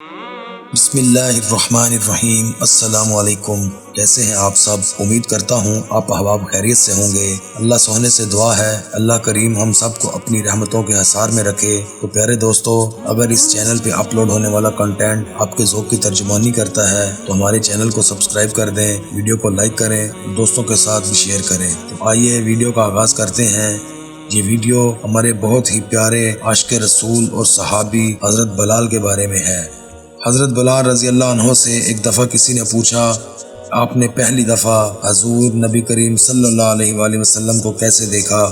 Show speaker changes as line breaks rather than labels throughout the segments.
بسم اللہ الرحمن الرحیم۔ السلام علیکم، کیسے ہیں آپ سب؟ امید کرتا ہوں آپ احباب خیریت سے ہوں گے۔ اللہ سونے سے دعا ہے اللہ کریم ہم سب کو اپنی رحمتوں کے حصار میں رکھے۔ تو پیارے دوستو، اگر اس چینل پہ اپلوڈ ہونے والا کنٹینٹ آپ کے ذوق کی ترجمانی کرتا ہے تو ہمارے چینل کو سبسکرائب کر دیں، ویڈیو کو لائک کریں، دوستوں کے ساتھ بھی شیئر کریں۔ تو آئیے ویڈیو کا آغاز کرتے ہیں۔ یہ ویڈیو ہمارے بہت ہی پیارے عاشق رسول اور صحابی حضرت بلال کے بارے میں ہے۔ حضرت بلال رضی اللہ عنہ سے ایک دفعہ کسی نے پوچھا، آپ نے پہلی دفعہ حضور نبی کریم صلی اللہ علیہ وآلہ وسلم کو کیسے دیکھا؟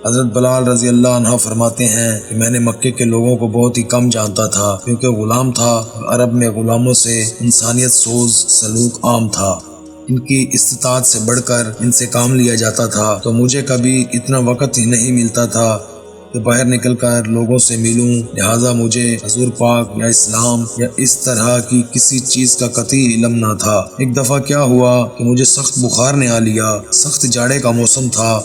حضرت بلال رضی اللہ عنہ فرماتے ہیں کہ میں نے مکے کے لوگوں کو بہت ہی کم جانتا تھا، کیونکہ غلام تھا اور عرب میں غلاموں سے انسانیت سوز سلوک عام تھا۔ ان کی استطاعت سے بڑھ کر ان سے کام لیا جاتا تھا، تو مجھے کبھی اتنا وقت ہی نہیں ملتا تھا کہ باہر نکل کر لوگوں سے ملوں، لہٰذا مجھے حضور پاک یا اسلام یا اس طرح کی کسی چیز کا قطعی علم نہ تھا۔ ایک دفعہ کیا ہوا کہ مجھے سخت بخار نے آ لیا۔ سخت جاڑے کا موسم تھا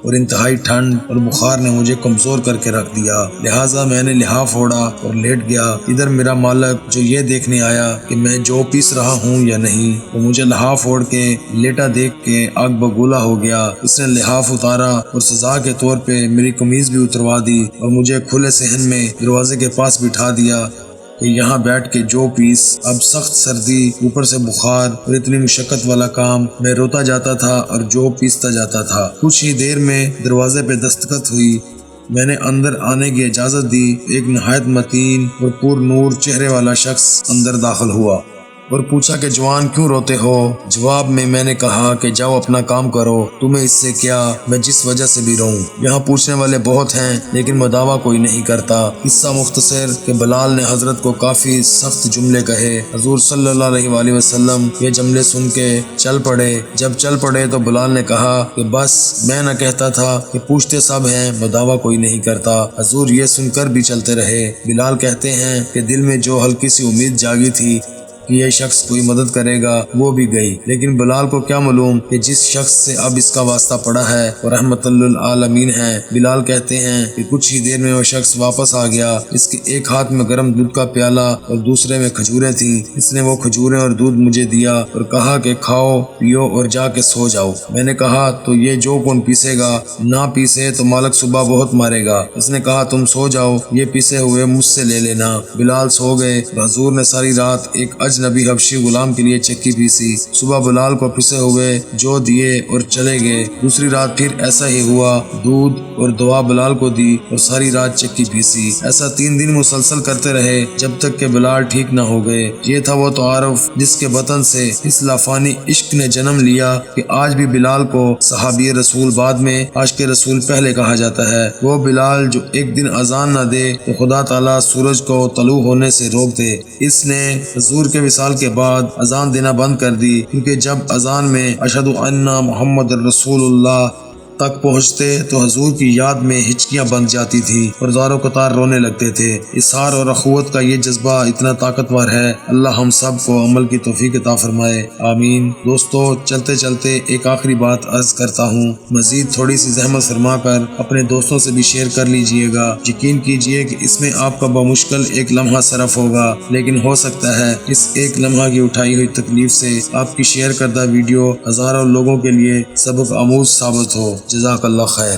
اور انتہائی ٹھنڈ اور بخار نے مجھے کمزور کر کے رکھ دیا، لہٰذا میں نے لحاف اوڑھا اور لیٹ گیا۔ ادھر میرا مالک جو یہ دیکھنے آیا کہ میں جو پیس رہا ہوں یا نہیں، تو مجھے لحاف اوڑھ کے لیٹا دیکھ کے آگ بگولا ہو گیا۔ اس نے لحاف اتارا اور سزا کے طور پہ میری قمیض بھی اتروا دی اور مجھے کھلے صحن میں دروازے کے پاس بٹھا دیا کہ یہاں بیٹھ کے جو پیس۔ اب سخت سردی، اوپر سے بخار اور اتنی مشقت والا کام، میں روتا جاتا تھا اور جو پیستا جاتا تھا۔ کچھ ہی دیر میں دروازے پہ دستخط ہوئی۔ میں نے اندر آنے کی اجازت دی۔ ایک نہایت متین اور پر نور چہرے والا شخص اندر داخل ہوا اور پوچھا کہ جوان کیوں روتے ہو؟ جواب میں میں نے کہا کہ جاؤ اپنا کام کرو، تمہیں اس سے کیا، میں جس وجہ سے بھی رہوں۔ یہاں پوچھنے والے بہت ہیں لیکن مداوع کوئی نہیں کرتا۔ قصہ مختصر کہ بلال نے حضرت کو کافی سخت جملے کہے۔ حضور صلی اللہ علیہ وآلہ وسلم یہ جملے سن کے چل پڑے۔ جب چل پڑے تو بلال نے کہا کہ بس میں نہ کہتا تھا کہ پوچھتے سب ہیں، مداوع کوئی نہیں کرتا۔ حضور یہ سن کر بھی چلتے رہے۔ بلال کہتے ہیں کہ دل میں جو ہلکی سی امید جاگی تھی کہ یہ شخص کوئی مدد کرے گا وہ بھی گئی، لیکن بلال کو کیا معلوم کہ جس شخص سے اب اس کا واسطہ پڑا ہے وہ رحمت للعالمین ہے۔ بلال کہتے ہیں کہ کچھ ہی دیر میں وہ شخص واپس آ گیا۔ اس کے ایک ہاتھ میں گرم دودھ کا پیالہ اور دوسرے میں کھجوریں تھیں۔ اس نے وہ کھجوریں اور دودھ مجھے دیا اور کہا کہ کھاؤ پیو اور جا کے سو جاؤ۔ میں نے کہا تو یہ جو کون پیسے گا؟ نہ پیسے تو مالک صبح بہت مارے گا۔ اس نے کہا تم سو جاؤ، یہ پیسے ہوئے مجھ سے لے لینا۔ بلال سو گئے اور حضور نے ساری رات ایک اجنبی حبشی غلام کے لیے چکی پیسی۔ صبح بلال کو پسے ہوئے جو دیے اور چلے گئے۔ دوسری رات پھر ایسا ہی ہوا، دودھ اور دوا بلال کو دی اور ساری رات چکی پیسی۔ ایسا 3 دن مسلسل کرتے رہے جب تک کہ بلال ٹھیک نہ ہو گئے۔ یہ تھا وہ تعارف جس کے بطن سے اس لافانی عشق نے جنم لیا کہ آج بھی بلال کو صحابی رسول بعد میں عاشق رسول پہلے کہا جاتا ہے۔ وہ بلال جو ایک دن اذان نہ دے تو خدا تعالیٰ سورج کو طلوع ہونے سے روک دے۔ اس نے حضور کے وصال کے بعد اذان دینا بند کر دی، کیونکہ جب اذان میں اشہد ان محمد رسول اللہ تک پہنچتے تو حضور کی یاد میں ہچکیاں بند جاتی تھی اور زار و قطار رونے لگتے تھے۔ اصرار اور اخوت کا یہ جذبہ اتنا طاقتور ہے، اللہ ہم سب کو عمل کی توفیق عطا فرمائے، آمین۔ دوستو، چلتے چلتے ایک آخری بات عرض کرتا ہوں، مزید تھوڑی سی زحمت فرما کر اپنے دوستوں سے بھی شیئر کر لیجئے گا۔ یقین کیجئے کہ اس میں آپ کا بمشکل ایک لمحہ صرف ہوگا، لیکن ہو سکتا ہے اس ایک لمحہ کی اٹھائی ہوئی تکلیف سے آپ کی شیئر کردہ ویڈیو ہزاروں لوگوں کے لیے سبق آموز ثابت ہو۔ جزاک اللہ خیر۔